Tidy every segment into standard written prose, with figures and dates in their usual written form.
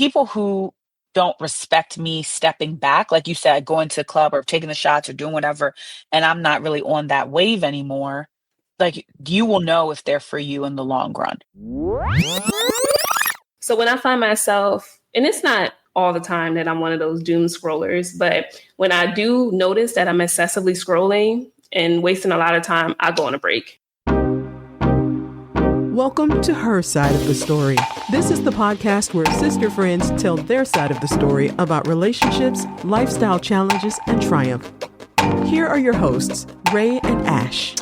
people who don't respect me stepping back, like you said, going to the club or taking the shots or doing whatever, and I'm not really on that wave anymore, like you will know if they're for you in the long run. So when I find myself, and it's not all the time that I'm one of those doom scrollers, but when I do notice that I'm excessively scrolling and wasting a lot of time, I go on a break. Welcome to Her Side of the Story. This is the podcast where sister friends tell their side of the story about relationships, lifestyle challenges, and triumph. Here are your hosts, Ray and Ash.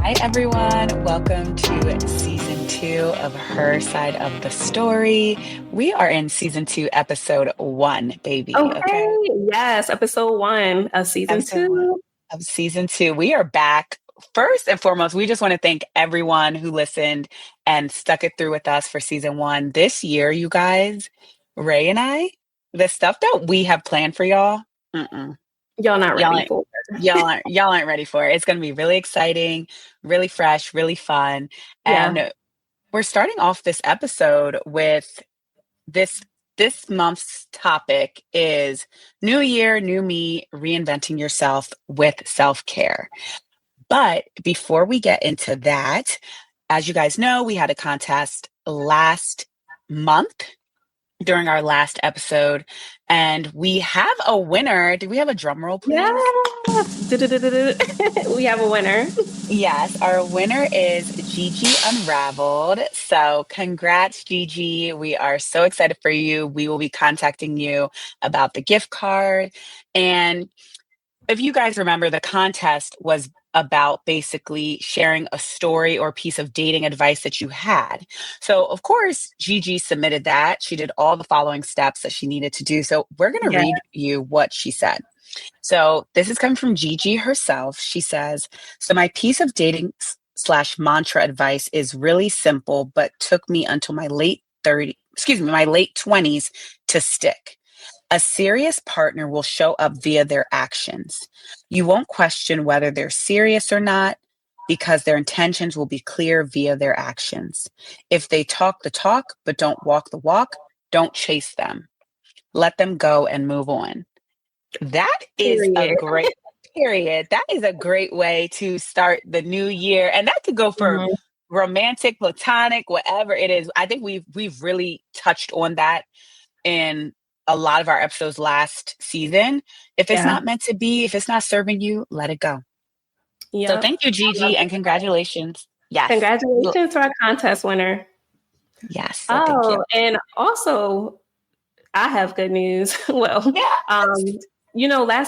Hi, everyone. Welcome to season 2 of Her Side of the Story. We are in season 2, episode 1, baby. Okay. Yes, episode 1 of season 2. Of season 2. We are back. First and foremost, we just want to thank everyone who listened and stuck it through with us for season 1. This year, you guys, Ray and I, the stuff that we have planned for y'all, Y'all not ready for it. Y'all aren't ready for it. It's going to be really exciting, really fresh, really fun. And we're starting off this episode with this month's topic is New Year, New Me, Reinventing Yourself with Self-Care. But before we get into that, as you guys know, we had a contest last month during our last episode, and we have a winner. Do we have a drum roll, please? Yes. We have a winner. Yes, our winner is Gigi Unraveled. So congrats, Gigi. We are so excited for you. We will be contacting you about the gift card. And if you guys remember, the contest was about basically sharing a story or piece of dating advice that you had. So, of course, Gigi submitted that. She did all the following steps that she needed to do. So we're going to read you what she said. So this is coming from Gigi herself. She says, so my piece of dating / mantra advice is really simple, but took me until my late 20s to stick. A serious partner will show up via their actions. You won't question whether they're serious or not because their intentions will be clear via their actions. If they talk the talk but don't walk the walk, don't chase them. Let them go and move on. That is a great period. That is a great way to start the new year. And that could go for romantic, platonic, whatever it is. I think we've really touched on that in a lot of our episodes last season. If it's not meant to be, if it's not serving you, let it go. Yep. So thank you, Gigi, and congratulations. Yes. Congratulations to our contest winner. Yes. So thank you. And also I have good news. Last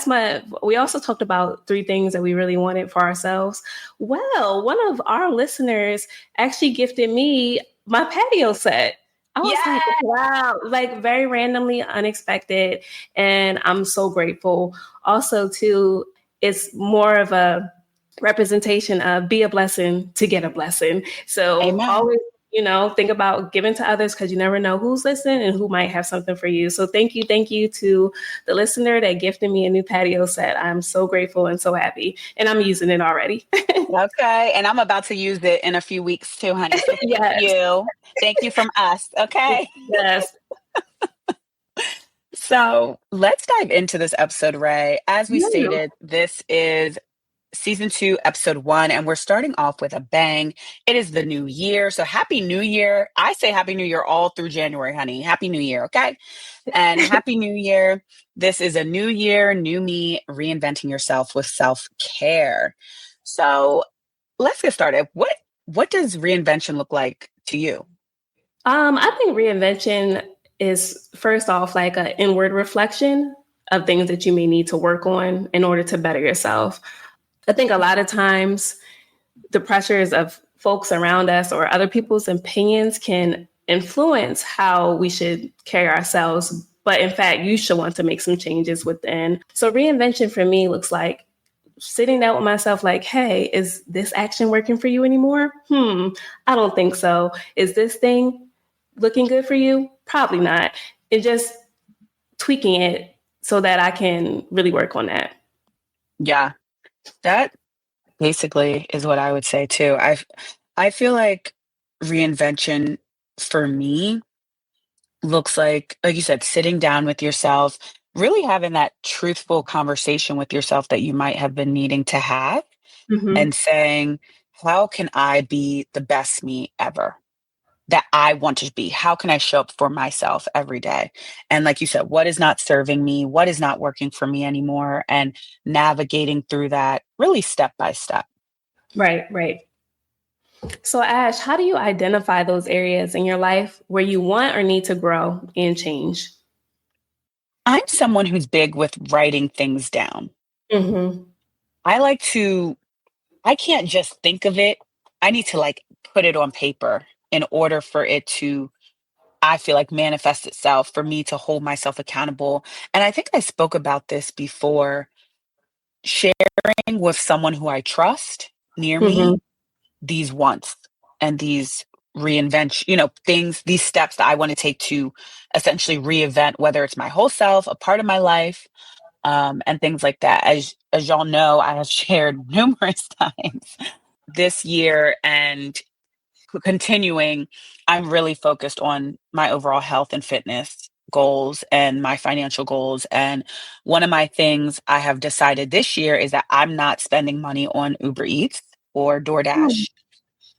month, we also talked about 3 things that we really wanted for ourselves. Well, one of our listeners actually gifted me my patio set. I was like, wow, like very randomly unexpected. And I'm so grateful. Also, too, it's more of a representation of be a blessing to get a blessing. So always, think about giving to others because you never know who's listening and who might have something for you. So thank you to the listener that gifted me a new patio set. I'm so grateful and so happy. And I'm using it already. Okay. And I'm about to use it in a few weeks too, honey. So thank you. Thank you from us. Okay. Yes. So let's dive into this episode, Ray. As we stated, this is season 2, episode 1, and we're starting off with a bang. It is the new year. So happy new year. I say happy new year all through January, honey. Happy new year. Okay. And happy new year. This is a new year, new me, reinventing yourself with self-care. So let's get started. What does reinvention look like to you? I think reinvention is first off like an inward reflection of things that you may need to work on in order to better yourself. I think a lot of times the pressures of folks around us or other people's opinions can influence how we should carry ourselves. But in fact, you should want to make some changes within. So reinvention for me looks like sitting down with myself like, hey, is this action working for you anymore? I don't think so. Is this thing looking good for you? Probably not. And just tweaking it so that I can really work on that. Yeah, that basically is what I would say too. I feel like reinvention for me looks like you said, sitting down with yourself, really having that truthful conversation with yourself that you might have been needing to have, Mm-hmm. and saying, how can I be the best me ever that I want to be? How can I show up for myself every day? And like you said, what is not serving me? What is not working for me anymore? And navigating through that really step by step. Right, right. So, Ash, how do you identify those areas in your life where you want or need to grow and change? I'm someone who's big with writing things down. Mm-hmm. I like to, I can't just think of it. I need to like put it on paper in order for it to, I feel like, manifest itself, for me to hold myself accountable. And I think I spoke about this before, sharing with someone who I trust near Mm-hmm. me these wants and these reinvention, things, these steps that I want to take to essentially reinvent, whether it's my whole self, a part of my life, and things like that. As y'all know, I have shared numerous times this year and continuing, I'm really focused on my overall health and fitness goals and my financial goals. And one of my things I have decided this year is that I'm not spending money on Uber Eats or DoorDash.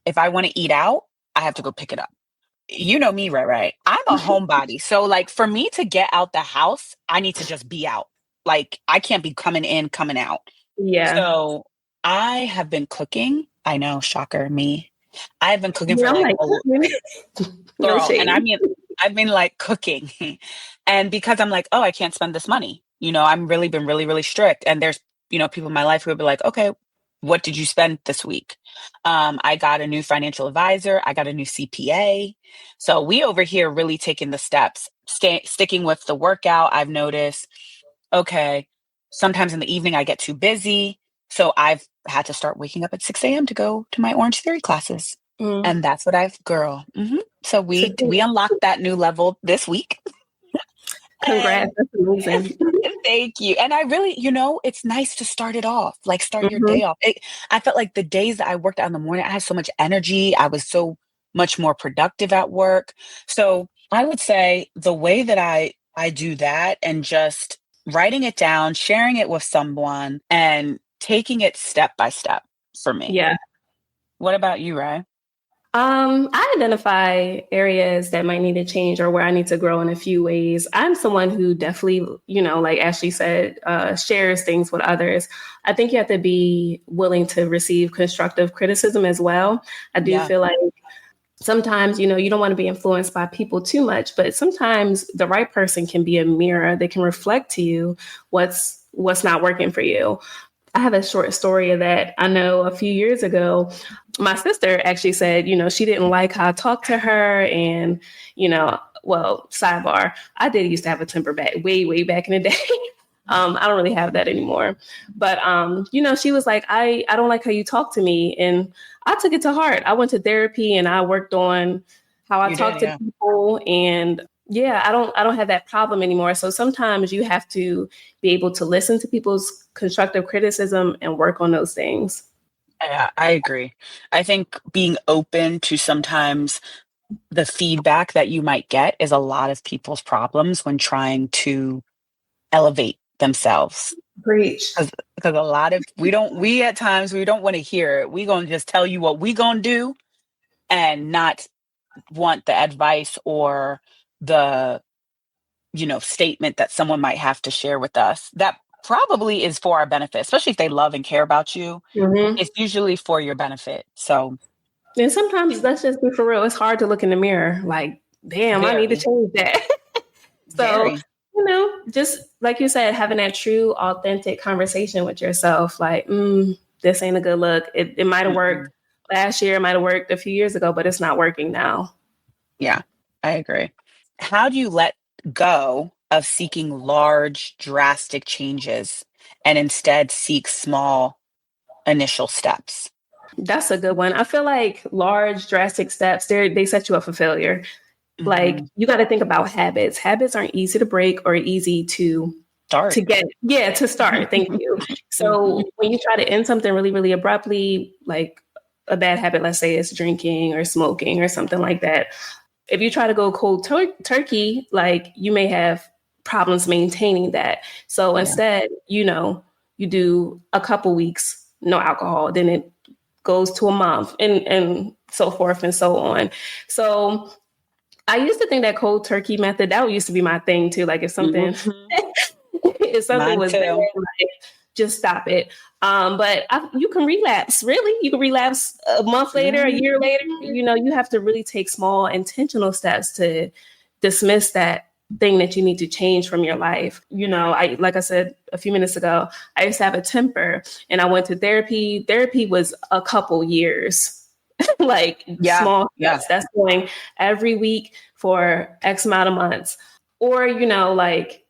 If I want to eat out, I have to go pick it up. You know me, right? Right. I'm a homebody. So like for me to get out the house, I need to just be out. Like I can't be coming in, coming out. Yeah. So I have been cooking. I know, shocker, me. I've been cooking Yeah, for I'm like like, a no girl, and shade. I mean, I've been like cooking, and because I'm like, oh, I can't spend this money. I'm really been really, really strict, and there's people in my life who would be like, okay, what did you spend this week? I got a new financial advisor. I got a new CPA. So we over here really taking the steps, sticking with the workout. I've noticed, okay, sometimes in the evening I get too busy. So I've had to start waking up at 6 a.m. to go to my Orange Theory classes. Mm. And that's what So So we unlocked that new level this week. And congrats. That's amazing. thank you. And I really, it's nice to start it off, like start your Mm-hmm. day off. I felt like the days that I worked out in the morning, I had so much energy. I was so much more productive at work. So I would say the way that I do that, and just writing it down, sharing it with someone, and taking it step by step for me. Yeah. What about you, Ray? I identify areas that might need to change or where I need to grow in a few ways. I'm someone who definitely, like Ashley said, shares things with others. I think you have to be willing to receive constructive criticism as well. I do Yeah. feel like sometimes, you don't want to be influenced by people too much, but sometimes the right person can be a mirror that can reflect to you what's not working for you. I have a short story of that. I know a few years ago, my sister actually said, she didn't like how I talked to her. And, well, sidebar, I did used to have a temper back way, way back in the day. I don't really have that anymore. But, she was like, I don't like how you talk to me. And I took it to heart. I went to therapy and I worked on how I You talk did, to yeah. people. And yeah, I don't have that problem anymore. So sometimes you have to be able to listen to people's constructive criticism and work on those things. Yeah, I agree. I think being open to sometimes the feedback that you might get is a lot of people's problems when trying to elevate themselves. Preach. Because a lot of we at times we don't want to hear it. We gonna just tell you what we gonna do, and not want the advice or the statement that someone might have to share with us that probably is for our benefit, especially if they love and care about you. Mm-hmm. It's usually for your benefit. So And sometimes let's just be for real. It's hard to look in the mirror like, damn, I need to very, change that. So, very, just like you said, having that true, authentic conversation with yourself, like, this ain't a good look. It might have worked mm-mm. last year, it might have worked a few years ago, but it's not working now. Yeah, I agree. How do you let go of seeking large, drastic changes and instead seek small initial steps? That's a good one. I feel like large, drastic steps, they set you up for failure. Like Hmm. you got to think about habits. Habits aren't easy to break or easy to Start. To start. Thank you. So when you try to end something really, really abruptly, like a bad habit, let's say it's drinking or smoking or something like that. If you try to go cold turkey, like you may have problems maintaining that. So instead, you do a couple weeks, no alcohol, then it goes to a month and so forth and so on. So I used to think that cold turkey method, that used to be my thing too. Like if something, if something Mine was too. bad, like, just stop it. But you can relapse, really. You can relapse a month later, a year later. You have to really take small intentional steps to dismiss that thing that you need to change from your life. Like I said a few minutes ago, I used to have a temper and I went to therapy. Therapy was a couple years. Like small steps. That's going every week for X amount of months. Or, like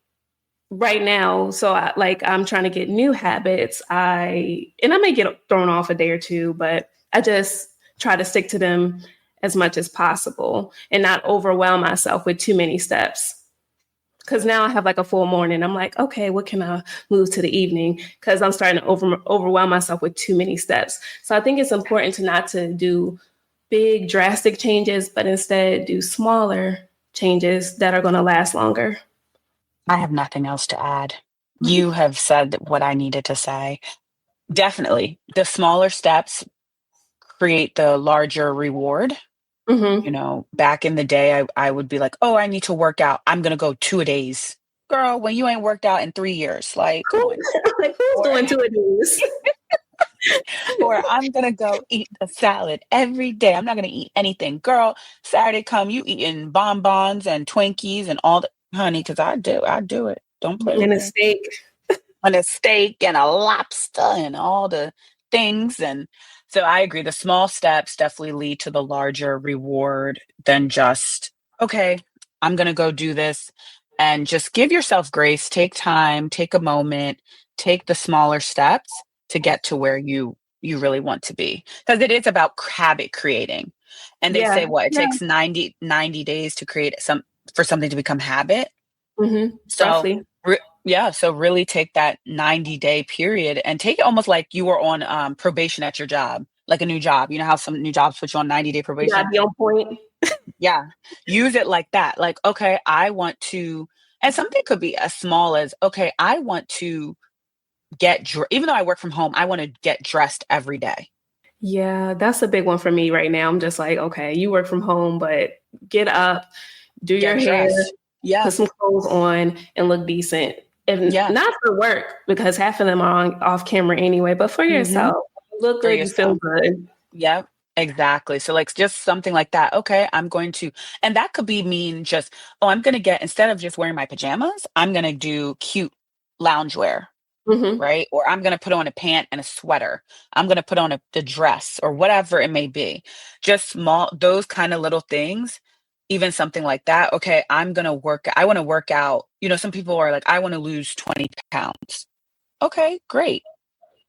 right now, so I'm trying to get new habits. I may get thrown off a day or two, but I just try to stick to them as much as possible and not overwhelm myself with too many steps. Because now I have like a full morning. I'm like, okay, what can I move to the evening? Because I'm starting to overwhelm myself with too many steps. So I think it's important to not to do big drastic changes, but instead do smaller changes that are going to last longer. I have nothing else to add. You have said what I needed to say. Definitely. The smaller steps create the larger reward. Back in the day, I would be like, oh, I need to work out. I'm going to go 2-a-days. Girl, when you ain't worked out in 3 years, like, come on. Like, who's doing 2-a-days? Or I'm going to go eat a salad every day. I'm not going to eat anything. Girl, Saturday come, you eating bonbons and Twinkies and all the, honey, because I do it. Don't play with And me. a steak. And a steak and a lobster and all the things. And so I agree. The small steps definitely lead to the larger reward than just, okay, I'm going to go do this. And just give yourself grace, take time, take a moment, take the smaller steps to get to where you really want to be. Because it is about habit creating. And they say it takes 90 days to create for something to become habit. So Roughly. So really take that 90-day period and take it almost like you were on probation at your job, like a new job. You know how some new jobs put you on 90-day probation? Yeah, be on point. Yeah. Use it like that. Like, okay, I want to, and something could be as small as, okay, I want to even though I work from home, I want to get dressed every day. Yeah, that's a big one for me right now. I'm just like, okay, you work from home, but get up, do your hair, put some clothes on and look decent. And not for work, because half of them are off camera anyway, but for yourself. Look good, you feel good. Yep, exactly. So like just something like that. Okay, I'm going to, and that could be mean just, I'm going to get, instead of just wearing my pajamas, I'm going to do cute loungewear. Right? Or I'm going to put on a pant and a sweater. I'm going to put on the dress or whatever it may be. Just small, those kind of little things, even something like that. Okay, I want to work out. Some people are like, I want to lose 20 pounds. Okay, great.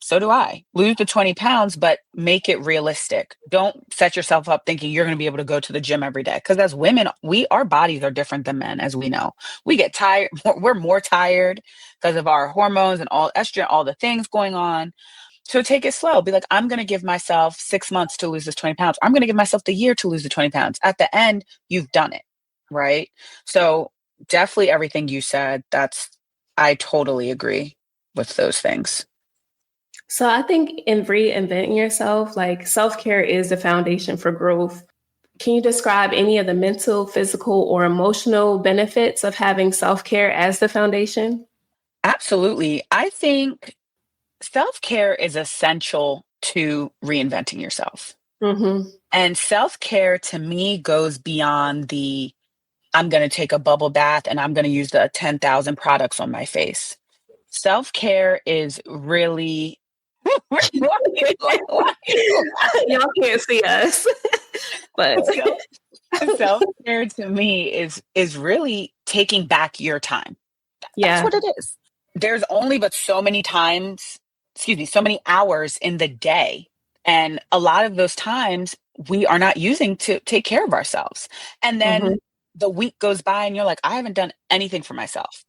So do I. Lose the 20 pounds, but make it realistic. Don't set yourself up thinking you're going to be able to go to the gym every day. Because as women, our bodies are different than men, as we know. We get tired. We're more tired because of our hormones and all estrogen, all the things going on. So take it slow. Be like, I'm going to give myself 6 months to lose this 20 pounds. I'm going to give myself the year to lose the 20 pounds. At the end, you've done it. Right? So definitely everything you said, I totally agree with those things. So I think in reinventing yourself, like self-care is the foundation for growth. Can you describe any of the mental, physical, or emotional benefits of having self-care as the foundation? Absolutely. I think self-care is essential to reinventing yourself. And self-care to me goes beyond I'm going to take a bubble bath and I'm going to use the 10,000 products on my face. Self-care is really Y'all can't see us, but self-care to me is really taking back your time. That's what it is. There's only but so many hours in the day. And a lot of those times we are not using to take care of ourselves. And then the week goes by and you're like, I haven't done anything for myself.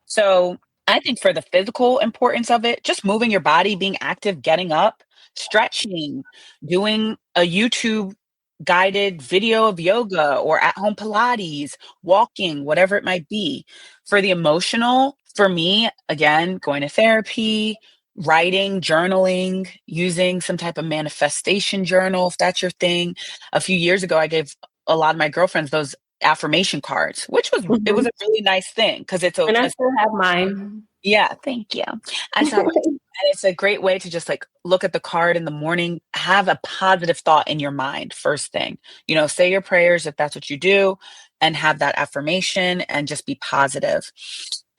So I think for the physical importance of it, just moving your body, being active, getting up, stretching, doing a YouTube guided video of yoga or at home Pilates, walking, whatever it might be. For the emotional, for me, again, going to therapy, writing, journaling, using some type of manifestation journal, if that's your thing. A few years ago, I gave a lot of my girlfriends those affirmation cards, which was, it was Mhm. a really nice thing because it's And I a still have mine. yeah, thank you. I saw and it's a great way to just like look at the card in the morning, have a positive thought in your mind first thing. Say your prayers if that's what you do, and have that affirmation and just be positive.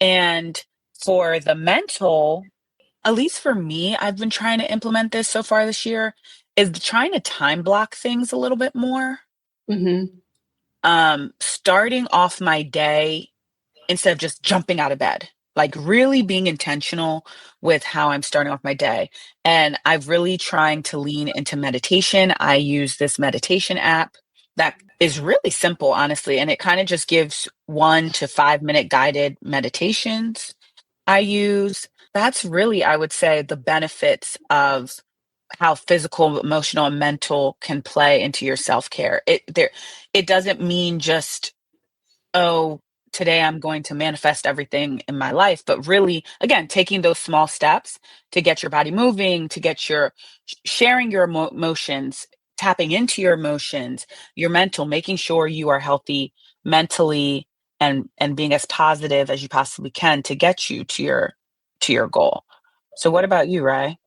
And for the mental, at least for me, I've been trying to implement this so far this year, is trying to time block things a little bit more. Hmm. Starting off my day instead of just jumping out of bed, like really being intentional with how I'm starting off my day. And I've really trying to lean into meditation. I use this meditation app that is really simple, honestly, and it kind of just gives 1 to 5 minute guided meditations. I use That's really, I would say, the benefits of how physical, emotional, and mental can play into your self-care. It doesn't mean just, oh, today I'm going to manifest everything in my life. But really, again, taking those small steps to get your body moving, to get your sharing your emotions, tapping into your emotions, your mental, making sure you are healthy mentally and being as positive as you possibly can to get you to your goal. So what about you, Ray?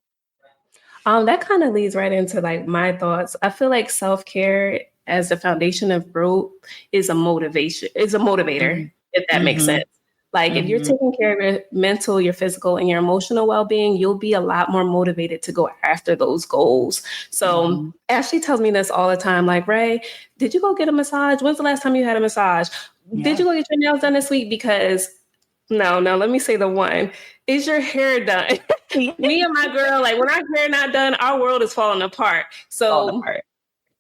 That kind of leads right into like my thoughts. I feel like self-care as the foundation of growth is a motivation, is a motivator, Mm-hmm. if that makes Mm-hmm. sense. Like if you're Mm-hmm. taking care of your mental, your physical, and your emotional well-being, you'll be a lot more motivated to go after those goals. So Mm-hmm. Ashley tells me this all the time, like, Ray, did you go get a massage? When's the last time you had a massage? Did Yeah. you go get your nails done this week? Because no, let me say the one. Is your hair done? Me and my girl, like when our hair not done, our world is falling apart. Falling So apart.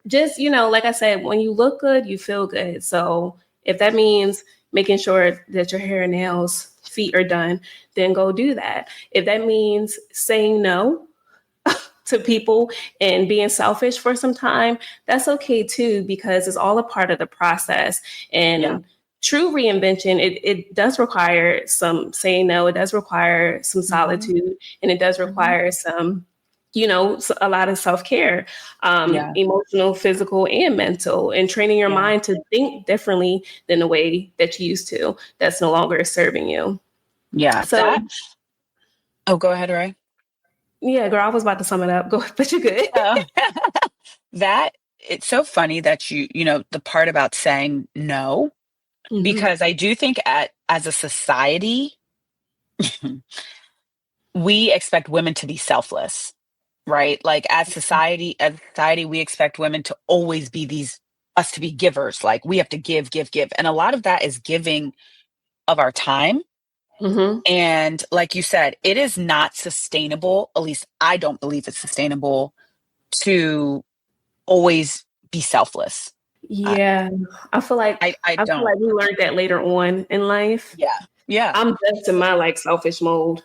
just, like I said, when you look good, you feel good. So if that means making sure that your hair and nails, feet are done, then go do that. If that means saying no to people and being selfish for some time, that's okay too, because it's all a part of the process. Yeah. And true reinvention, it does require some saying no, it does require some Mm-hmm. solitude, and it does Mm-hmm. require some, a lot of self-care, Yeah. emotional, physical, and mental, and training your Yeah. mind to think differently than the way that you used to, that's no longer serving you. Yeah. So Oh, go ahead, Ray. yeah, girl, I was about to sum it up. Go, but you're good. Oh. That it's so funny that the part about saying no, Hmm. because I do think as a society, we expect women to be selfless, right? Like as society, we expect women to always be us to be givers. Like we have to give, give, give. And a lot of that is giving of our time. Hmm. And like you said, it is not sustainable. At least I don't believe it's sustainable to always be selfless. I Yeah, I feel like I don't. we learned that later on in life. Yeah. Yeah. I'm just in my like selfish mode.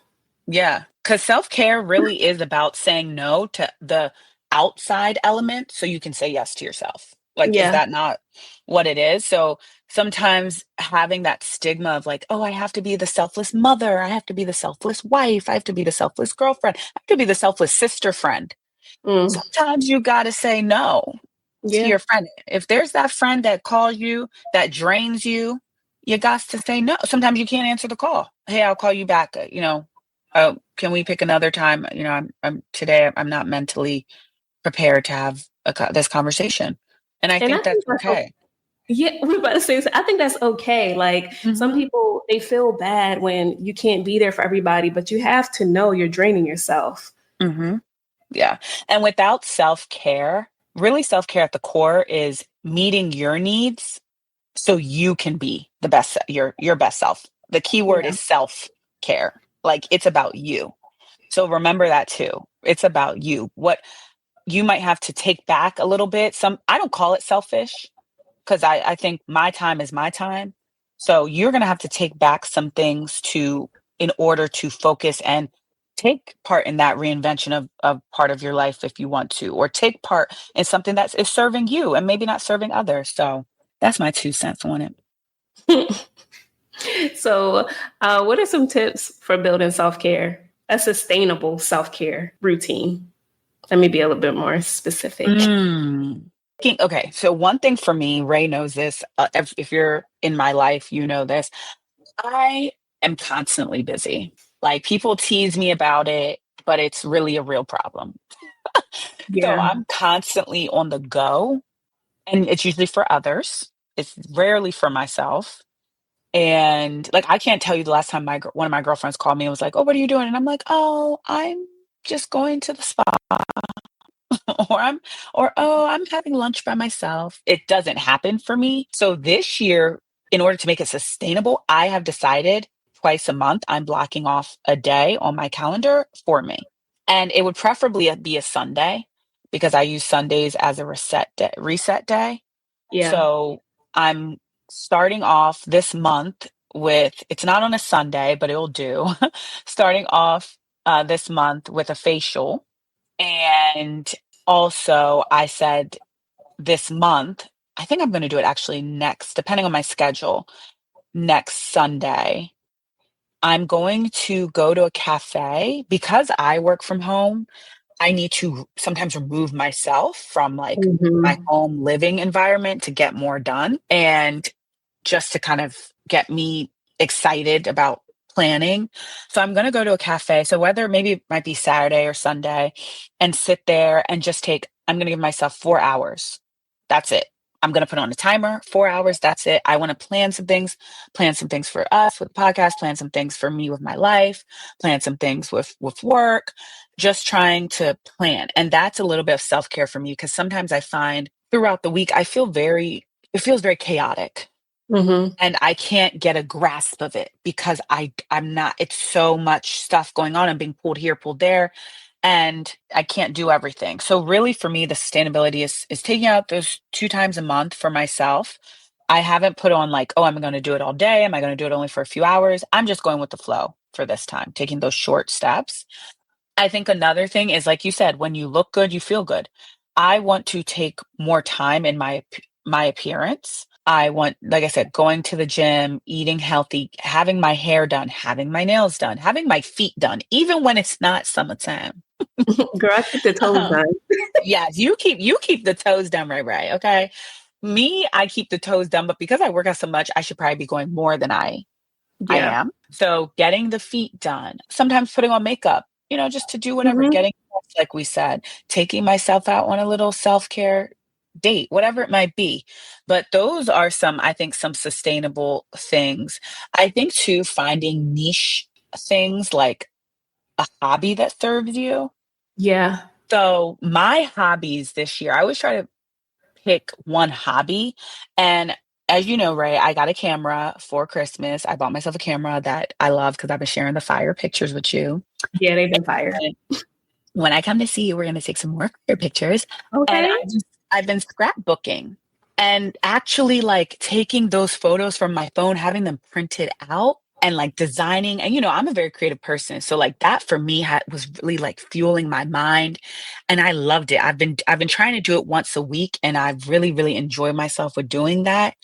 Yeah. Because self-care really is about saying no to the outside element so you can say yes to yourself. Like, is Yeah, that not what it is? So sometimes having that stigma of like, oh, I have to be the selfless mother, I have to be the selfless wife, I have to be the selfless girlfriend, I have to be the selfless sister friend. mm, Sometimes you got to say no to yeah, your friend. If there's that friend that calls you, that drains you, you got to say no. Sometimes you can't answer the call. Hey, I'll call you back. Can we pick another time? I'm today. I'm not mentally prepared to have this conversation, and I and I think that's think that's okay. yeah. We're about to say this. I think that's okay. Like some Hmm. people, they feel bad when you can't be there for everybody, but you have to know you're draining yourself. Hmm. Yeah, and without self care, really self care at the core is meeting your needs so you can be the best your best self. The key word Yeah, is self care. Like it's about you. So remember that too. It's about you. What you might have to take back a little bit. I don't call it selfish because I think my time is my time. So you're gonna have to take back some things to in order to focus and take part in that reinvention of part of your life if you want to, or take part in something that is serving you and maybe not serving others. So that's my 2 cents on it. So, what are some tips for building self-care, a sustainable self-care routine? Let me be a little bit more specific. Okay, so one thing for me, Ray knows this. If you're in my life, you know this. I am constantly busy. Like, people tease me about it, but it's really a real problem. So Yeah. I'm constantly on the go, and it's usually for others. It's rarely for myself. And like, I can't tell you the last time one of my girlfriends called me and was like, "Oh, what are you doing?" And I'm like, "Oh, I'm just going to the spa." or I'm having lunch by myself. It doesn't happen for me. So this year, in order to make it sustainable, I have decided twice a month I'm blocking off a day on my calendar for me. And it would preferably be a Sunday, because I use Sundays as a reset day. Yeah. So I'm starting off this month with, it's not on a Sunday, but it'll do. Starting off this month with a facial. And also, I said this month, I think I'm going to do it actually next, depending on my schedule, next Sunday. I'm going to go to a cafe because I work from home. I need to sometimes remove myself from like my Mhm. home living environment to get more done, and just to kind of get me excited about planning. So I'm going to go to a cafe. So whether maybe it might be Saturday or Sunday, and sit there and just I'm going to give myself 4 hours. That's it. I'm going to put on a timer, 4 hours. That's it. I want to plan some things for us with the podcast, plan some things for me with my life, plan some things with work, just trying to plan. And that's a little bit of self-care for me, because sometimes I find throughout the week, it feels very chaotic, Mhm. and I can't get a grasp of it because I'm not, it's so much stuff going on. I'm being pulled here, pulled there, and I can't do everything. So really for me, the sustainability is taking out those 2 times a month for myself. I haven't put on like, oh, I'm going to do it all day. Am I going to do it only for a few hours? I'm just going with the flow for this time, taking those short steps. I think another thing is, like you said, when you look good, you feel good. I want to take more time in my appearance. I want, like I said, going to the gym, eating healthy, having my hair done, having my nails done, having my feet done, even when it's not summertime. Girl, I keep the toes Um, done. yes, you keep the toes done, right? Okay. Me, I keep the toes done, but because I work out so much, I should probably be going more than I Yeah. am. So getting the feet done, sometimes putting on makeup, just to do whatever, Mhm. getting, like we said, taking myself out on a little self-care date, whatever it might be. But those are I think, some sustainable things. I think too, finding niche things like a hobby that serves you. Yeah. So my hobbies this year, I always try to pick one hobby. And as you know, Ray, I got a camera for Christmas. I bought myself a camera that I love because I've been sharing the fire pictures with you. Yeah, they've been fired. And when I come to see you, we're going to take some more fire pictures. And Okay. I've been scrapbooking and actually like taking those photos from my phone, having them printed out, and like designing. And I'm a very creative person, so like that for me was really like fueling my mind, and I loved it. I've been trying to do it once a week, and I've really really enjoyed myself with doing that.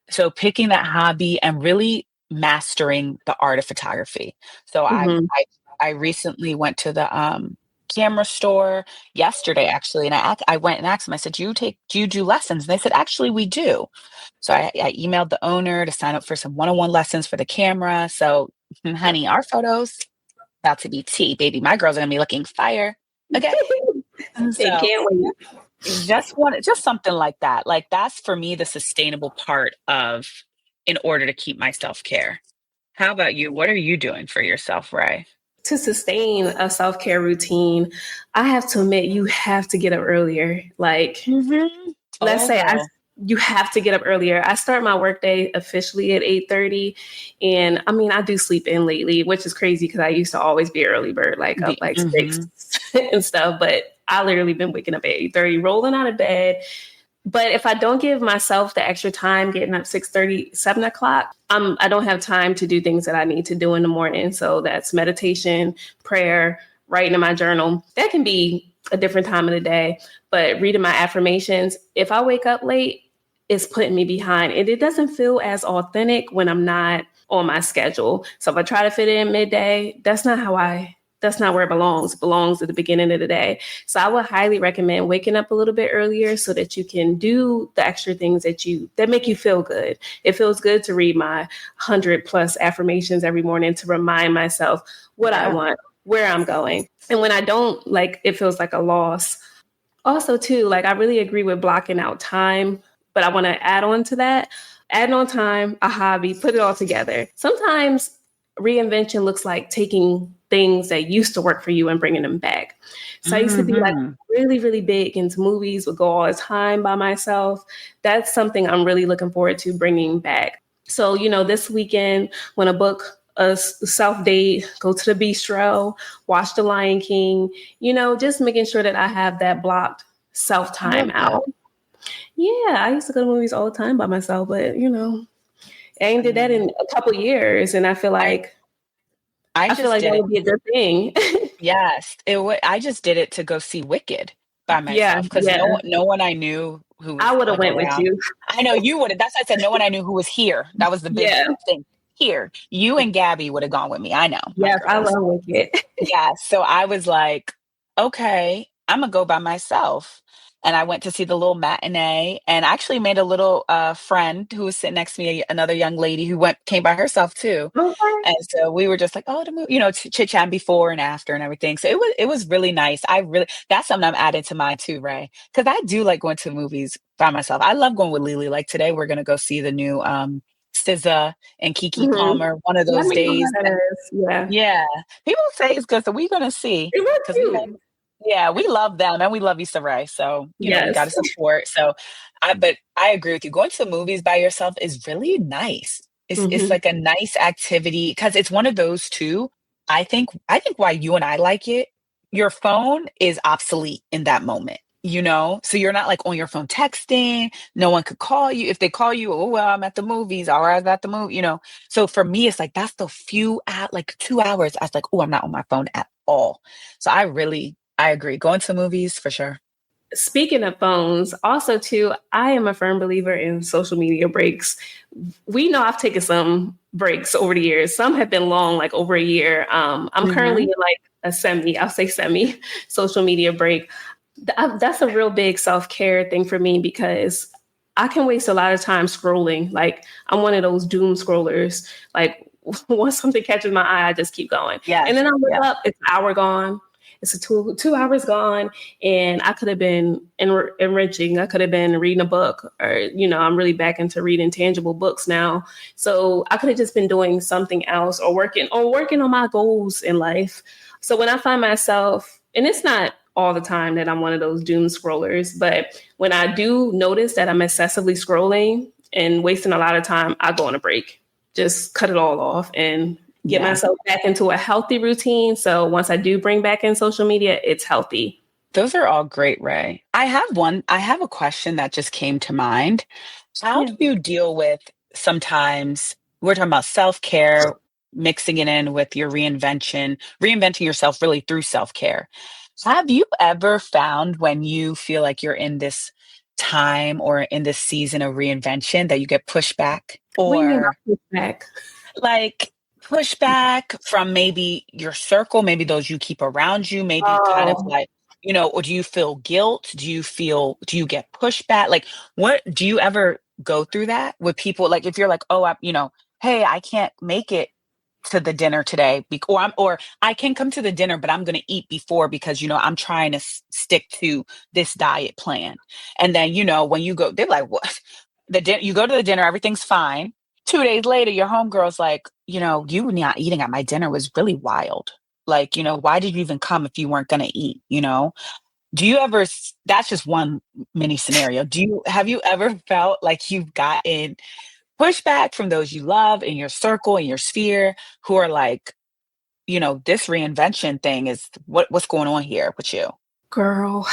So picking that hobby and really mastering the art of photography. So Mhm. I recently went to the camera store yesterday actually, and I went and asked them. I said, do you do lessons? And they said, actually, we do. So I emailed the owner to sign up for some one-on-one lessons for the camera. So honey, our photos about to be tea, baby. My girls are gonna be looking fire. Okay. They So can't wait. just something like that. Like, that's for me the sustainable part of, in order to keep my self-care. How about you? What are you doing for yourself, Ray? To sustain a self-care routine, I have to admit you have to get up earlier. Like, Mm-hmm. let's say Oh, you have to get up earlier. I start my workday officially at 8:30, and I mean I do sleep in lately, which is crazy because I used to always be early bird, like up like mm-hmm. 6 and stuff. But I literally been waking up at 8:30, rolling out of bed, But if I don't give myself the extra time, getting up 6:30, 7 o'clock, I don't have time to do things that I need to do in the morning. So that's meditation, prayer, writing in my journal. That can be a different time of the day. But reading my affirmations, if I wake up late, it's putting me behind. And it doesn't feel as authentic when I'm not on my schedule. So if I try to fit in midday, that's not where it belongs. It belongs at the beginning of the day. So I would highly recommend waking up a little bit earlier so that you can do the extra things that make you feel good. It feels good to read my 100+ affirmations every morning to remind myself what I want, where I'm going. And when I don't, like, it feels like a loss. Also, too, like, I really agree with blocking out time, but I want to add on to that. Add on time, a hobby, put it all together. Sometimes reinvention looks like taking things that used to work for you and bringing them back. So I used to be like really, really big into movies, would go all the time by myself. That's something I'm really looking forward to bringing back. So, this weekend, when I book a self date, go to the bistro, watch The Lion King, just making sure that I have that blocked self time out. Yeah, I used to go to movies all the time by myself, but I ain't did that in a couple years, and I feel like I feel like that would be a good thing. Yes, I just did it to go see Wicked by myself because no one I knew who was I would have like went with around. you. I know you would have. That's why I said no one I knew who was here. That was the big thing. Here, you and Gabby would have gone with me. I know. Yes, I love Wicked. Yeah, so I was like, okay, I'm gonna go by myself. And I went to see the little matinee and actually made a little friend who was sitting next to me, another young lady who came by herself too. Okay. And so we were just like, oh, the movie, chit-chatting before and after and everything. So it was really nice. That's something I'm adding to mine too, Ray. Because I do like going to movies by myself. I love going with Lily. Like today we're gonna go see the new SZA and Kiki Palmer one of those days. Yeah. People say it's good, so we're gonna see. It was cute. We love them and we love Issa Rae. So, we got to support. So, but I agree with you. Going to the movies by yourself is really nice. It's like a nice activity because it's one of those two. I think why you and I like it, your phone is obsolete in that moment, So you're not like on your phone texting. No one could call you. If they call you, oh, well, I'm at the movies or I was at the movie, So for me, it's like that's the few at like 2 hours. I was like, oh, I'm not on my phone at all. So I agree. Going to movies for sure. Speaking of phones, also too, I am a firm believer in social media breaks. We know I've taken some breaks over the years. Some have been long, like over a year. I'm currently in like a semi social media break. That's a real big self-care thing for me because I can waste a lot of time scrolling. Like I'm one of those doom scrollers. Like once something catches my eye, I just keep going. Yeah. And then I look up, it's an hour gone. It's a 2 hours gone, and I could have been enriching. I could have been reading a book, or I'm really back into reading tangible books now. So I could have just been doing something else, or working on my goals in life. So when I find myself, and it's not all the time that I'm one of those doom scrollers, but when I do notice that I'm excessively scrolling and wasting a lot of time, I go on a break, just cut it all off and get myself back into a healthy routine. So once I do bring back in social media, it's healthy. Those are all great, Ray. I have a question that just came to mind. How do you deal with sometimes we're talking about self-care, mixing it in with your reinventing yourself really through self-care. Have you ever found when you feel like you're in this time or in this season of reinvention that you get pushback or like pushback from maybe your circle, maybe those you keep around you, maybe kind of like, or do you feel guilt? Do you get pushback? Like, what do you ever go through that with people? Like, if you're like, oh, hey, I can't make it to the dinner today, or I can come to the dinner, but I'm going to eat before because, I'm trying to stick to this diet plan. And then, when you go, they're like, what? You go to the dinner, everything's fine. 2 days later, your homegirl's like, you not eating at my dinner was really wild. Like, why did you even come if you weren't going to eat, Do you ever, that's just one mini scenario. Have you ever felt like you've gotten pushback from those you love in your circle, in your sphere, who are like, this reinvention thing is what's going on here with you? Girl,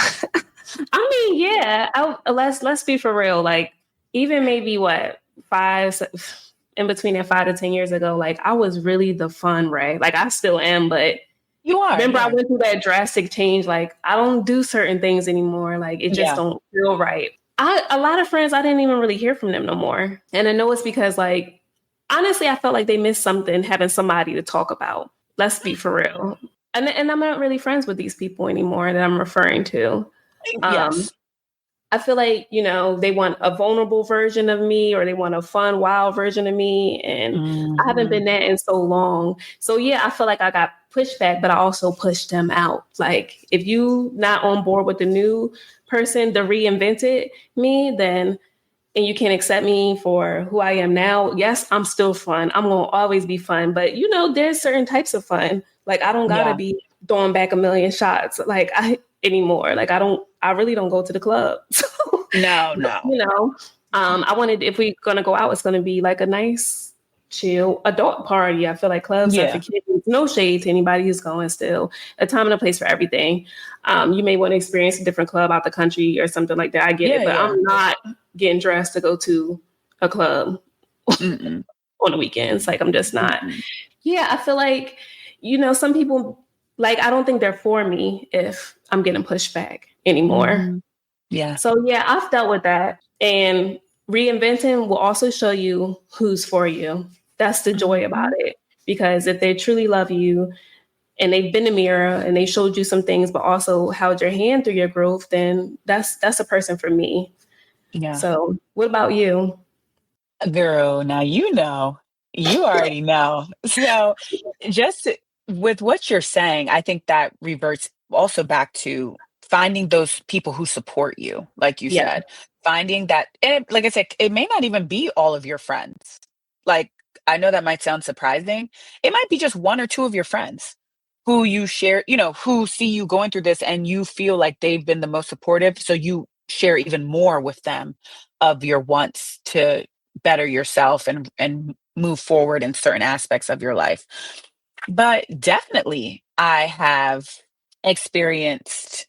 I mean, yeah. Let's be for real. Like, even maybe what five in between that 5 to 10 years ago, like I was really the fun Ray. Like I still am, but You are. remember I went through that drastic change. Like I don't do certain things anymore. Like it just don't feel right. A lot of friends I didn't even really hear from them no more, and I know it's because like honestly I felt like they missed something having somebody to talk about. Let's be for real. And I'm not really friends with these people anymore that I'm referring to. Yes. I feel like, they want a vulnerable version of me or they want a fun, wild version of me. And I haven't been that in so long. So yeah, I feel like I got pushback, but I also pushed them out. Like if you not on board with the new person, the reinvented me, then and you can't accept me for who I am now, yes, I'm still fun. I'm going to always be fun. But, there's certain types of fun. Like, I don't got to be throwing back a million shots anymore. Like, I really don't go to the club. So, No. I wanted, if we're going to go out, it's going to be like a nice, chill adult party. I feel like clubs are for kids. No shade to anybody who's going still. A time and a place for everything. You may want to experience a different club out the country or something like that. I get it, but I'm not getting dressed to go to a club on the weekends. Like I'm just not. Yeah, I feel like, some people, like, I don't think they're for me if I'm getting pushed back anymore. Yeah. So yeah, I've dealt with that. And reinventing will also show you who's for you. That's the joy about it. Because if they truly love you and they've been in the mirror and they showed you some things, but also held your hand through your growth, then that's a person for me. Yeah. So what about you? Girl, now you already know. So just with what you're saying, I think that reverts also back to finding those people who support you, like you Yeah. said, finding that, and like I said, it may not even be all of your friends. Like, I know that might sound surprising. It might be just one or two of your friends who you share, who see you going through this and you feel like they've been the most supportive. So you share even more with them of your wants to better yourself and move forward in certain aspects of your life. But definitely I have experienced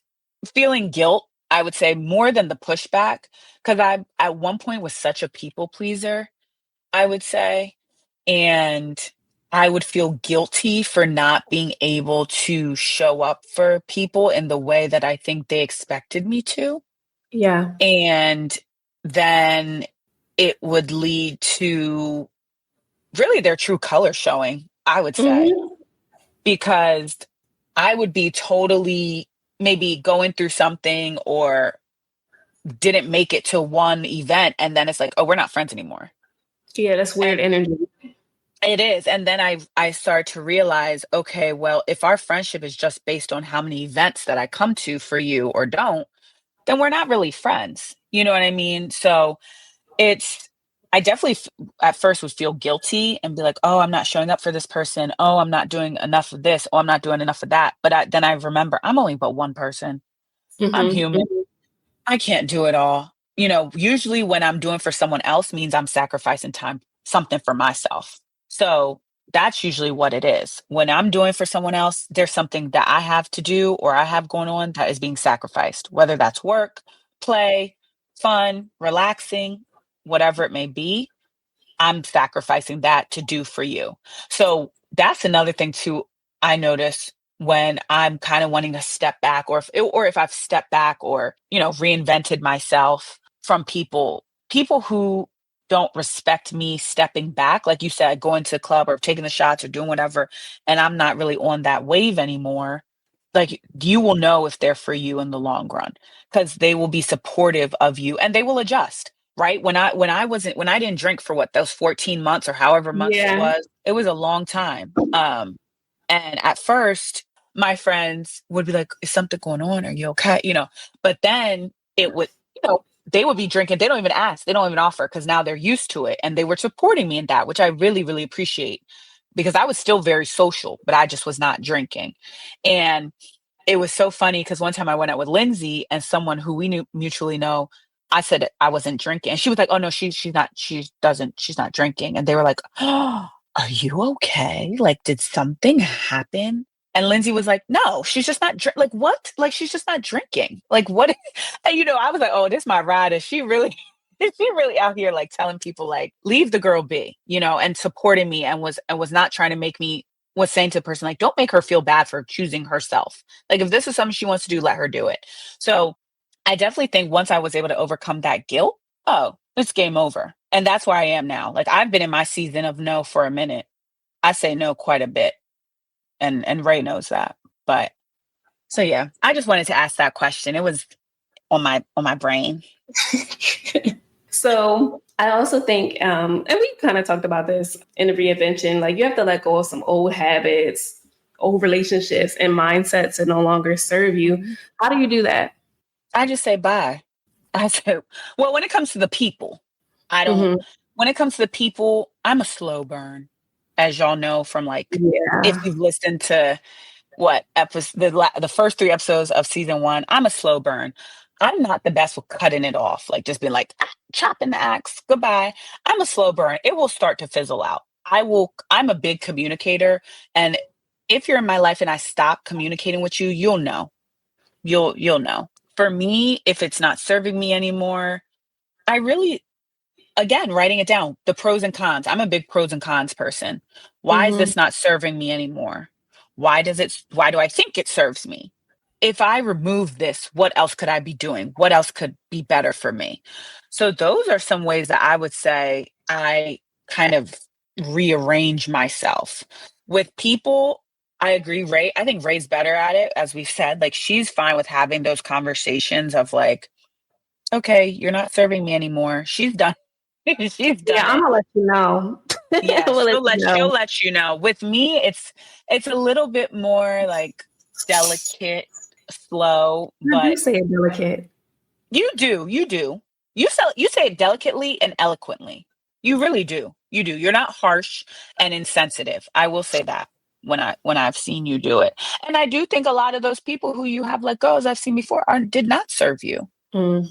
feeling guilt, I would say more than the pushback, because I at one point was such a people pleaser, I would say, and I would feel guilty for not being able to show up for people in the way that I think they expected me to. Yeah. And then it would lead to really their true color showing, I would say, because I would be totally maybe going through something or didn't make it to one event. And then it's like, oh, we're not friends anymore. Yeah, that's weird energy. It is. And then I start to realize, okay, well, if our friendship is just based on how many events that I come to for you or don't, then we're not really friends. You know what I mean? So I definitely at first would feel guilty and be like, oh, I'm not showing up for this person. Oh, I'm not doing enough of this. Oh, I'm not doing enough of that. But then I remember I'm only but one person. I'm human. I can't do it all. Usually when I'm doing for someone else means I'm sacrificing time, something for myself. So that's usually what it is. When I'm doing for someone else, there's something that I have to do or I have going on that is being sacrificed, whether that's work, play, fun, relaxing, whatever it may be. I'm sacrificing that to do for you. So that's another thing too. I notice when I'm kind of wanting to step back, or if I've stepped back or reinvented myself from people who don't respect me stepping back, like you said, going to the club or taking the shots or doing whatever, and I'm not really on that wave anymore. Like you will know if they're for you in the long run because they will be supportive of you and they will adjust. Right. When I didn't drink for those 14 months or however months it was a long time. And at first my friends would be like, is something going on? Are you okay? But then it would, they would be drinking. They don't even ask. They don't even offer because now they're used to it. And they were supporting me in that, which I really, really appreciate because I was still very social, but I just was not drinking. And it was so funny because one time I went out with Lindsay and someone who we knew mutually know. I said I wasn't drinking, and she was like, "Oh no, she's not. She's not drinking." And they were like, "Oh, are you okay? Like, did something happen?" And Lindsay was like, no, she's just not like what? Like she's just not drinking. Like what? And I was like, oh, this my ride. Is she really is she really out here like telling people like leave the girl be, and supporting me and was not trying to make me was saying to the person like don't make her feel bad for choosing herself. Like if this is something she wants to do, let her do it. So I definitely think once I was able to overcome that guilt, oh, it's game over. And that's where I am now. Like I've been in my season of no for a minute. I say no quite a bit. And Ray knows that. But so yeah, I just wanted to ask that question. It was on my brain. So I also think, and we kind of talked about this in the reinvention, like you have to let go of some old habits, old relationships and mindsets that no longer serve you. How do you do that? I just say bye. I say, well, when it comes to the people, I don't, when it comes to the people, I'm a slow burn, as y'all know from like, if you've listened to what episode, the first 3 episodes of season 1, I'm a slow burn. I'm not the best with cutting it off, like just being like chopping the axe, goodbye. I'm a slow burn. It will start to fizzle out. I'm a big communicator. And if you're in my life and I stop communicating with you, you'll know. You'll know. For me, if it's not serving me anymore, I really, again, writing it down, the pros and cons. I'm a big pros and cons person. Why is this not serving me anymore? Why do I think it serves me? If I remove this, what else could I be doing? What else could be better for me? So those are some ways that I would say I kind of rearrange myself. With people, I agree, Ray. I think Ray's better at it, as we've said. Like she's fine with having those conversations of like, okay, you're not serving me anymore. She's done. She's done. Yeah, I'm gonna let you know. Yeah, she'll let you know. With me, it's a little bit more like delicate, slow. You do say it delicate. You do. You say it delicately and eloquently. You really do. You do. You're not harsh and insensitive. I will say that when I've seen you do it. And I do think a lot of those people who you have let go, as I've seen before, did not serve you in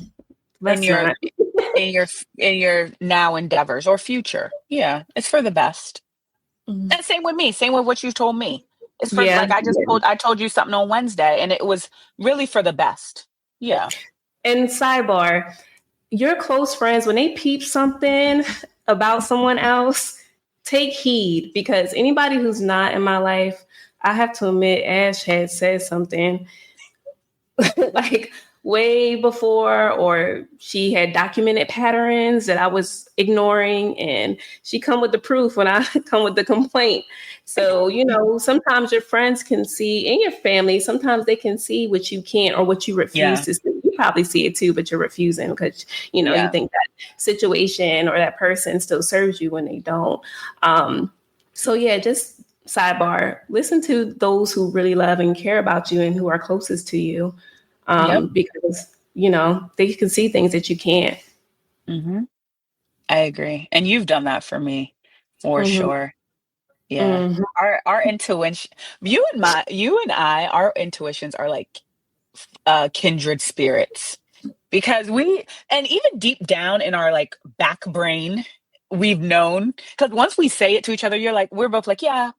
your now endeavors or future. Yeah, it's for the best. And same with me. Same with what you told me. It's for like I told you something on Wednesday, and it was really for the best. Yeah. And sidebar, your close friends, when they peep something about someone else, take heed, because anybody who's not in my life, I have to admit, Ash had said something like way before, or she had documented patterns that I was ignoring, and she come with the proof when I come with the complaint. So, sometimes your friends can see, and your family, sometimes they can see what you can't or what you refuse to see. You probably see it too, but you're refusing because, you think that situation or that person still serves you when they don't. So yeah, just sidebar, listen to those who really love and care about you and who are closest to you. Because, they can see things that you can't. I agree. And you've done that for me for sure. Yeah. Our intuition, you and I, our intuitions are like kindred spirits, because and even deep down in our like back brain, we've known, because once we say it to each other, we're both like, yeah.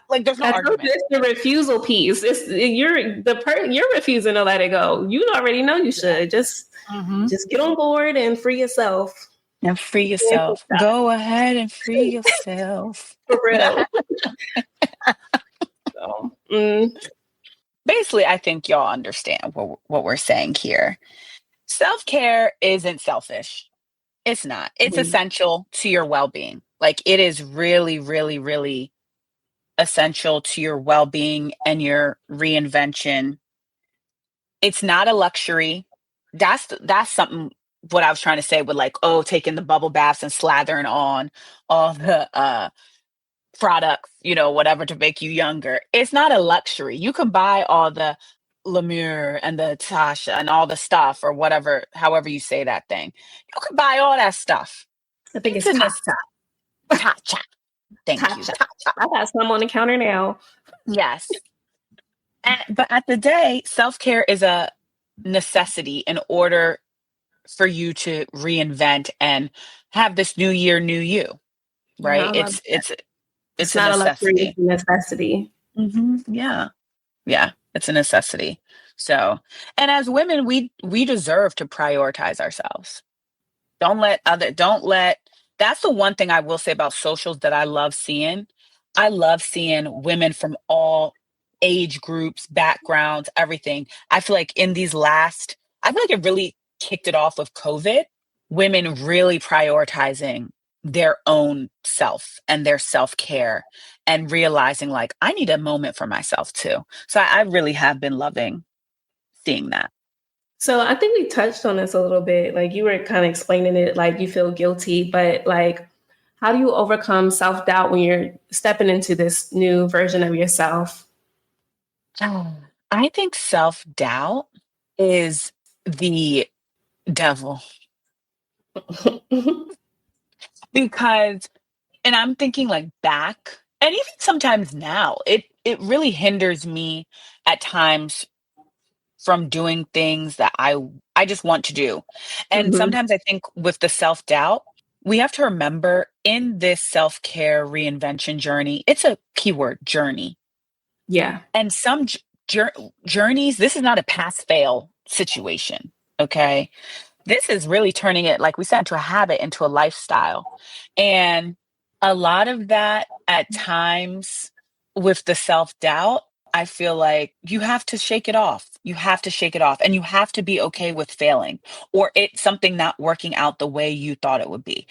Like there's no argument. It's the refusal piece. You're refusing to let it go. You already know you should just get on board and free yourself. And free yourself. Go ahead and free yourself. For real. Basically, I think y'all understand what we're saying here. Self-care isn't selfish. It's not. It's essential to your well-being. Like it is really, really, really essential to your well-being and your reinvention. It's not a luxury. That's something what I was trying to say with like, taking the bubble baths and slathering on all the products, whatever to make you younger. It's not a luxury. You can buy all the Lemure and the Tasha and all the stuff or whatever, however you say that thing. You can buy all that stuff. I think it's Tasha. Thank you. I got some on the counter now. Yes. But at the day, self-care is a necessity in order for you to reinvent and have this new year, new you. Right? It's It's a not necessity. a luxury, it's a necessity. Yeah. Yeah. It's a necessity. So, and as women, we deserve to prioritize ourselves. Don't let, that's the one thing I will say about socials that I love seeing. I love seeing women from all age groups, backgrounds, everything. I feel like it really kicked it off with COVID, women really prioritizing their own self and their self-care and realizing like, I need a moment for myself too. So I really have been loving seeing that. So I think we touched on this a little bit. Like you were kind of explaining it, like you feel guilty, but like, how do you overcome self-doubt when you're stepping into this new version of yourself? Oh, I think self-doubt is the devil because, and I'm thinking like back and even sometimes now, it really hinders me at times from doing things that I just want to do. And Hmm. sometimes I think with the self-doubt, we have to remember in this self-care reinvention journey, it's a keyword journey. Yeah. And some journeys, this is not a pass fail situation. Okay. This is really turning it, like we said, into a habit, into a lifestyle. And a lot of that at times with the self doubt, I feel like you have to shake it off. You have to shake it off and you have to be okay with failing or it something not working out the way you thought it would be.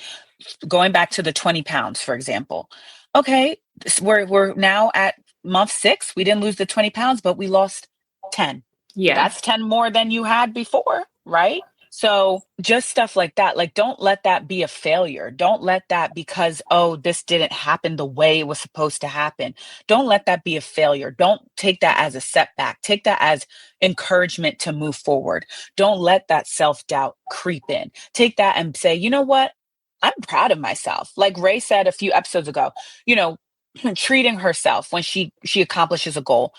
Going back to the 20 pounds, for example. Okay, we're now at month 6. We didn't lose the 20 pounds, but we lost 10. Yeah. That's 10 more than you had before, right? So just stuff like that. Like, don't let that be a failure. Don't let that because, oh, this didn't happen the way it was supposed to happen. Don't let that be a failure. Don't take that as a setback. Take that as encouragement to move forward. Don't let that self doubt creep in. Take that and say, you know what? I'm proud of myself. Like Ray said a few episodes ago, you know, treating herself when she accomplishes a goal.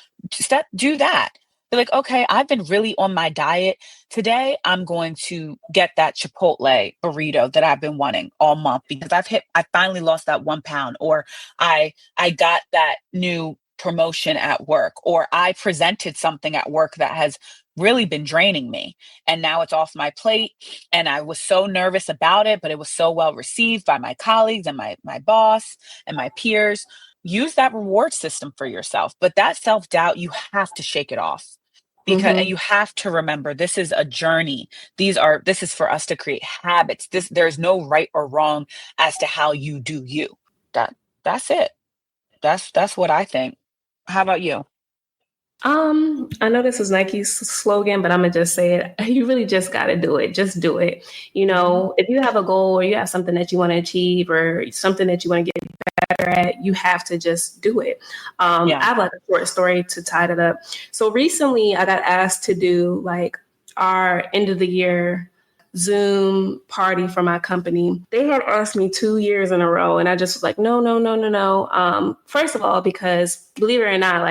Do that. Be like, okay, I've been really on my diet. Today I'm going to get that Chipotle burrito that I've been wanting all month because I finally lost that 1 pound, or I got that new promotion at work, or I presented something at work that has really been draining me and now it's off my plate and I was so nervous about it, but it was so well received by my colleagues and my boss and my peers. Use that reward system for yourself. But that self-doubt, you have to shake it off because and Hmm. you have to remember this is a journey. This is for us to create habits. There's no right or wrong as to how you do you. That's it. That's what I think. How about you? I know this is Nike's slogan, but I'm gonna just say it. You really just gotta do it. Just do it. You Mhm. know, if you have a goal or you have something that you want to achieve or something that you want to get better at, you have to just do it. I Yeah. have like a short story to tie it up. So recently I got asked to do like our end of the year Zoom party for my company. They had asked me 2 years in a row, and I just was like, no, no, no, no, no. First of all, because believe it or not,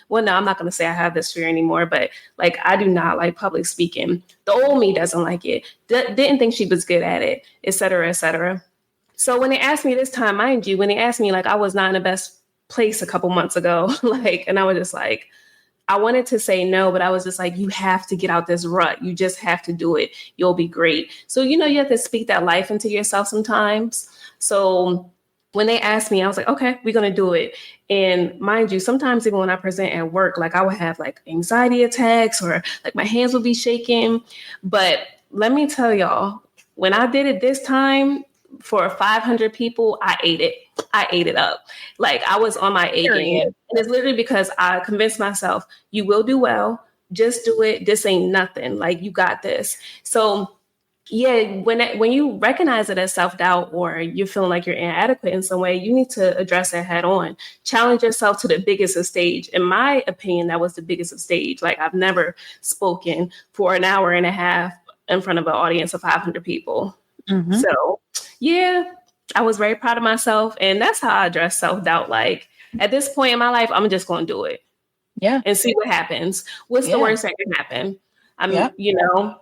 well, no, I'm not going to say I have this fear anymore, but like, I do not like public speaking. The old me doesn't like it, didn't think she was good at it, et cetera, et cetera. So when they asked me this time, mind you, when they asked me, like, I was not in the best place a couple months ago, like, and I was just like, I wanted to say no, but I was just like, you have to get out this rut. You just have to do it. You'll be great. So, you know, you have to speak that life into yourself sometimes. So when they asked me, I was like, okay, we're going to do it. And mind you, sometimes even when I present at work, like I would have like anxiety attacks or like my hands would be shaking. But let me tell y'all, when I did it this time for 500 people, I ate it. I ate it up. Like I was on my A game. Period. And it's literally because I convinced myself, you will do well. Just do it. This ain't nothing. Like you got this. So yeah, when you recognize it as self-doubt or you're feeling like you're inadequate in some way, you need to address it head on. Challenge yourself to the biggest of stage. In my opinion, that was the biggest of stage. Like I've never spoken for an hour and a half in front of an audience of 500 people. Hmm. So yeah, I was very proud of myself. And that's how I address self-doubt. Like at this point in my life, I'm just going to do it Yeah. and see what happens. What's the Yeah. worst that can happen? Yeah.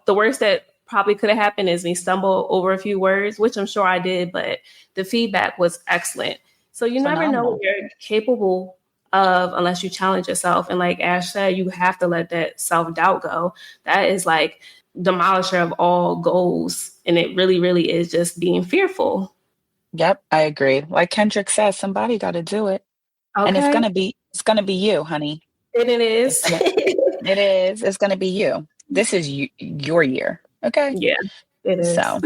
The worst that probably could have happened is me stumble over a few words, which I'm sure I did, but the feedback was excellent. So you never know what Phenomenal. you're capable of unless you challenge yourself. And like Ash said, you have to let that self-doubt go. That is like demolisher of all goals. And it really, really is just being fearful. Yep, I agree. Like Kendrick says, somebody got to do it. And Okay. it's gonna be you, honey. And it It's is. gonna, it is. It's gonna be you. This is your year. Okay. Yeah, it is. So,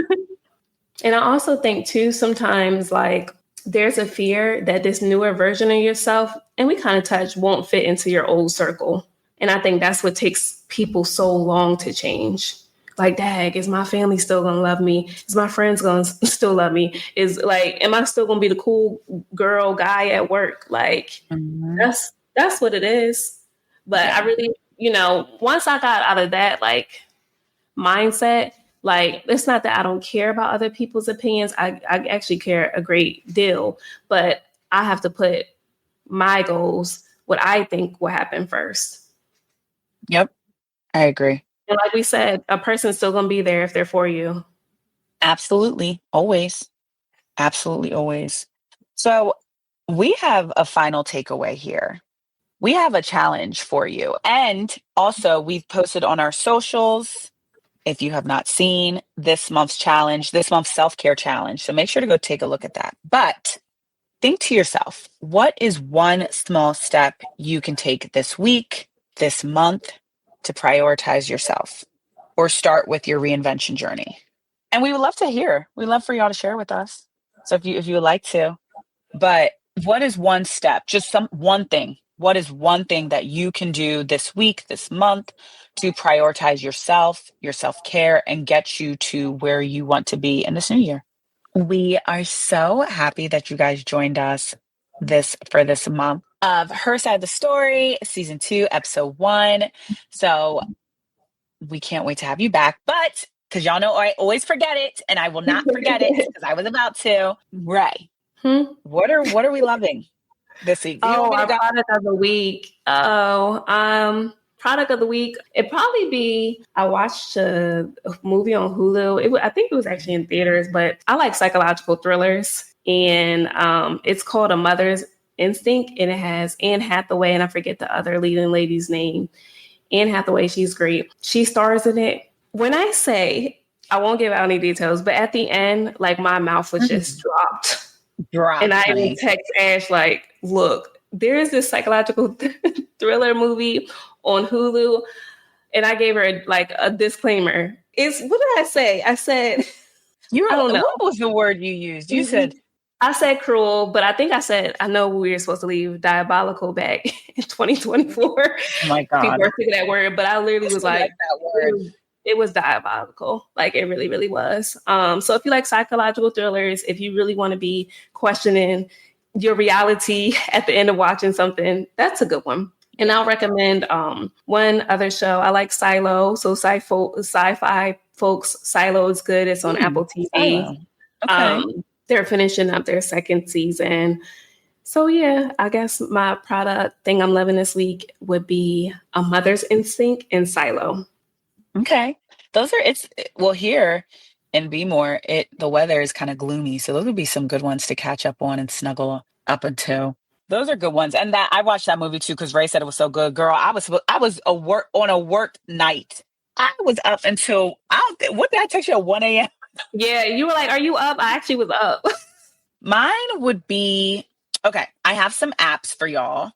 And I also think too, sometimes like there's a fear that this newer version of yourself, and we kind of touch, won't fit into your old circle. And I think that's what takes people so long to change. Like, dag, is my family still gonna love me? Is my friends gonna still love me? Is like, am I still gonna be the cool girl guy at work? Like, that's what it is. But I really, once I got out of that like mindset, like it's not that I don't care about other people's opinions. I actually care a great deal, but I have to put my goals, what I think will happen first. Yep, I agree. And like we said, a person's still going to be there if they're for you. Absolutely. Always. Absolutely always. So we have a final takeaway here. We have a challenge for you. And also we've posted on our socials, if you have not seen this month's challenge, this month's self-care challenge. So make sure to go take a look at that. But think to yourself, what is one small step you can take this week, this month to prioritize yourself or start with your reinvention journey? And we would love to hear. We'd love for y'all to share with us. So if you would like to, but what is one step? Just one thing. What is one thing that you can do this week, this month to prioritize yourself, your self-care, and get you to where you want to be in this new year? We are so happy that you guys joined us for this month of Her Side of the Story, season 2, episode 1. So we can't wait to have you back. But because y'all know I always forget it, and I will not forget it because I was about to. Ray, what are we loving this week? Our product of the week. Product of the week. It'd probably be, I watched a movie on Hulu. I think it was actually in theaters, but I like psychological thrillers. And it's called A Mother's Instinct. And it has Anne Hathaway, and I forget the other leading lady's name. Anne Hathaway, she's great. She stars in it. When I say, I won't give out any details, but at the end, like my mouth was just dropped. And I even text Ash like, look, there is this psychological thriller movie on Hulu. And I gave her like a disclaimer. What did I say? I said, I don't know. What was the word you used? You said, I said cruel, but I think I said, I know we were supposed to leave diabolical back in 2024. Oh my God. People are thinking that word, but I literally was like that word. It was diabolical. Like it really, really was. So if you like psychological thrillers, if you really want to be questioning your reality at the end of watching something, that's a good one. And I'll recommend one other show. I like Silo. So sci-fi folks, Silo is good. It's on Apple TV. Okay. They're finishing up their second season. So yeah, I guess my product thing I'm loving this week would be A Mother's Instinct and Silo. Okay. Here in Bmore, the weather is kind of gloomy. So those would be some good ones to catch up on and snuggle up into. Those are good ones. And I watched that movie too, because Ray said it was so good. Girl, I was on a work night. I was up until, what did I text you at 1 a.m.? Yeah, you were like, are you up? I actually was up. Mine would be, okay, I have some apps for y'all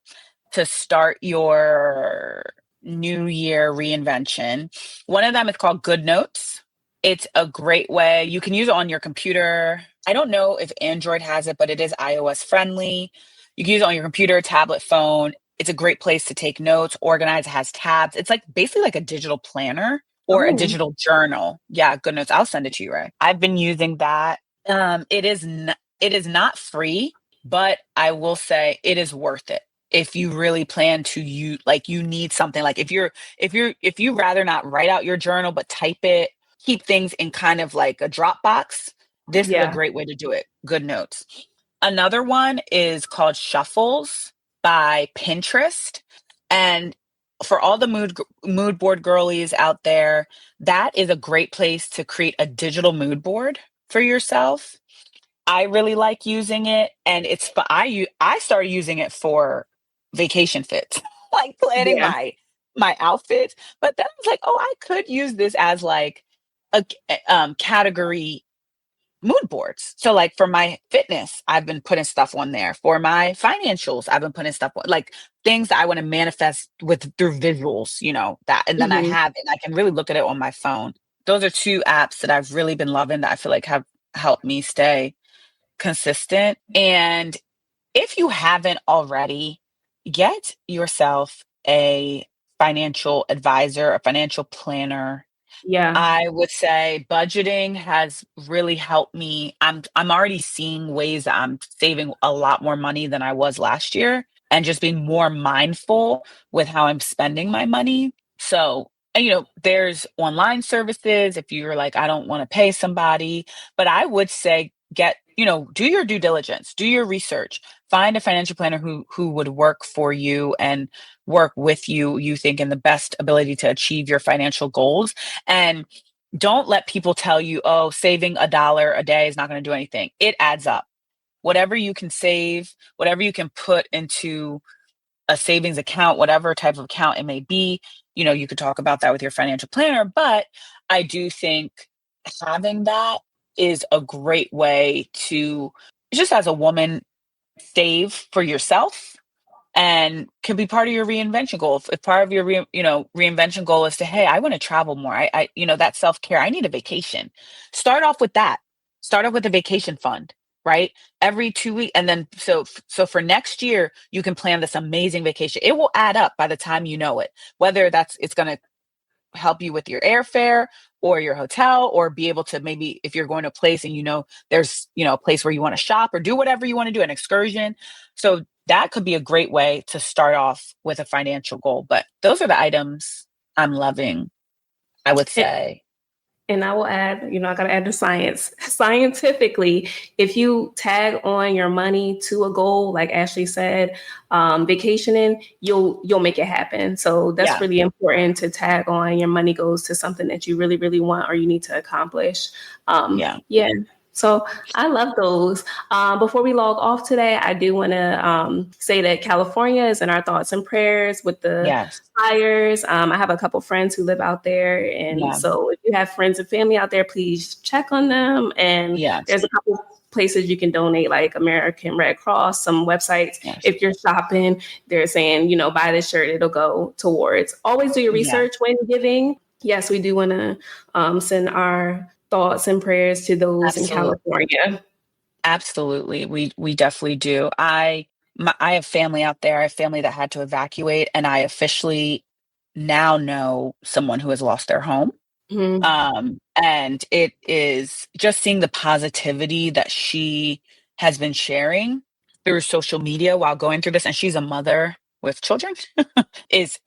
to start your New Year reinvention. One of them is called Good Notes. It's a great way. You can use it on your computer. I don't know if Android has it, but it is iOS friendly. You can use it on your computer, tablet, phone. It's a great place to take notes, organize. It has tabs. It's like basically like a digital planner or a digital journal. Yeah, Good Notes. I'll send it to you, Ray. I've been using that. It is not free, but I will say it is worth it. If you really plan to you need something, like if you rather not write out your journal but type it, keep things in kind of like a Dropbox, this is a great way to do it. Good Notes. Another one is called Shuffles by Pinterest. And for all the mood board girlies out there, that is a great place to create a digital mood board for yourself. I really like using it, and I started using it for vacation fits, like planning Yeah. my outfits. But then I was like, oh, I could use this as like a category mood boards. So like for my fitness, I've been putting stuff on there. For my financials, I've been putting stuff on, like things that I want to manifest with through visuals, that, and then I Hmm. have it and I can really look at it on my phone. Those are two apps that I've really been loving that I feel like have helped me stay consistent. And if you haven't already, get yourself a financial advisor, a financial planner. Yeah. I would say budgeting has really helped me. I'm already seeing ways that I'm saving a lot more money than I was last year and just being more mindful with how I'm spending my money. So, and, there's online services if you're like, I don't want to pay somebody, but I would say do your due diligence, do your research, find a financial planner who would work for you and work with you think in the best ability to achieve your financial goals. And don't let people tell you, oh, saving $1 a day is not going to do anything. It adds up. Whatever you can save, whatever you can put into a savings account, whatever type of account it may be, you could talk about that with your financial planner. But I do think having that is a great way to, just as a woman, save for yourself and can be part of your reinvention goal. If part of your reinvention goal is to, hey, I want to travel more. That self-care, I need a vacation. Start off with that. Start off with a vacation fund, right? Every 2 weeks. And then so for next year, you can plan this amazing vacation. It will add up by the time you know it, whether it's going to help you with your airfare or your hotel, or be able to, maybe if you're going to a place and there's a place where you want to shop or do whatever you want to do, an excursion. So that could be a great way to start off with a financial goal. But those are the items I'm loving, I would say. And I will add, I got to add the science. Scientifically, if you tag on your money to a goal, like Ashley said, vacationing, you'll make it happen. So that's really important to tag on your money goes to something that you really, really want or you need to accomplish. Yeah. So I love those. Before we log off today, I do want to say that California is in our thoughts and prayers with the fires. I have a couple friends who live out there. And so if you have friends and family out there, please check on them. And there's a couple places you can donate, like American Red Cross, some websites. If you're shopping, they're saying, buy this shirt, it'll go towards. Always do your research when giving. Yes, we do want to send our thoughts and prayers to those in California. Absolutely. We definitely do. I have family out there. I have family that had to evacuate, and I officially now know someone who has lost their home. Mm-hmm. And it is just seeing the positivity that she has been sharing through social media while going through this. And she's a mother with children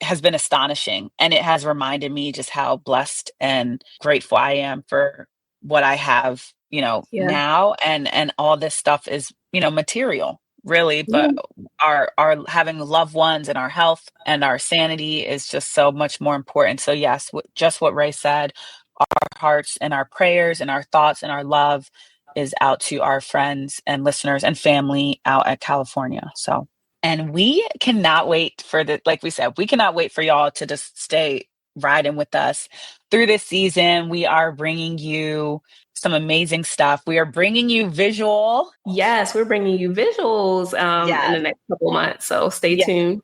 has been astonishing. And it has reminded me just how blessed and grateful I am for what I have, now. And all this stuff is, material, really. But our having loved ones and our health and our sanity is just so much more important. So yes, just what Ray said, our hearts and our prayers and our thoughts and our love is out to our friends and listeners and family out at California. So, and we cannot wait like we said, we cannot wait for y'all to just stay riding with us through this season. We are bringing you some amazing stuff. We are bringing you visual. Yes, we're bringing you visuals in the next couple months. So stay tuned.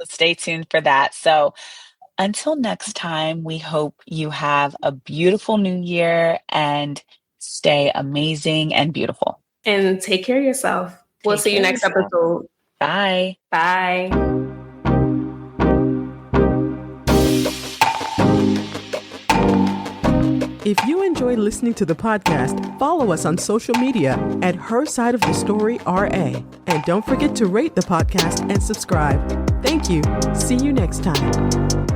Stay tuned for that. So until next time, we hope you have a beautiful new year and stay amazing and beautiful. And take care of yourself. We'll see you next episode. Bye. Bye. If you enjoyed listening to the podcast, follow us on social media at Her Side of the Story RA. And don't forget to rate the podcast and subscribe. Thank you. See you next time.